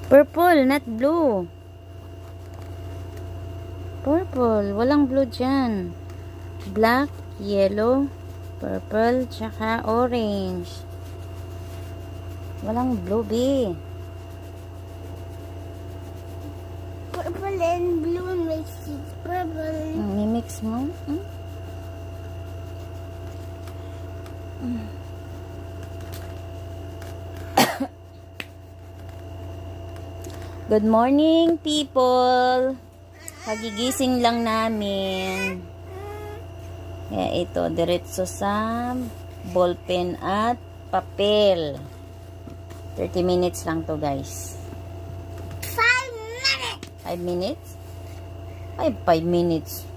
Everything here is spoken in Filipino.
Purple, not blue. Purple. Walang blue dyan. Black, yellow, purple, tsaka orange. Walang blue, B. Purple and blue makes it purple. Mimix mo? Good morning, people. Pagigising lang namin. Kaya ito, diretso sa ballpen at papel. 30 minutes lang to, guys. 5 minutes. 5 minutes? Ay, 5 minutes.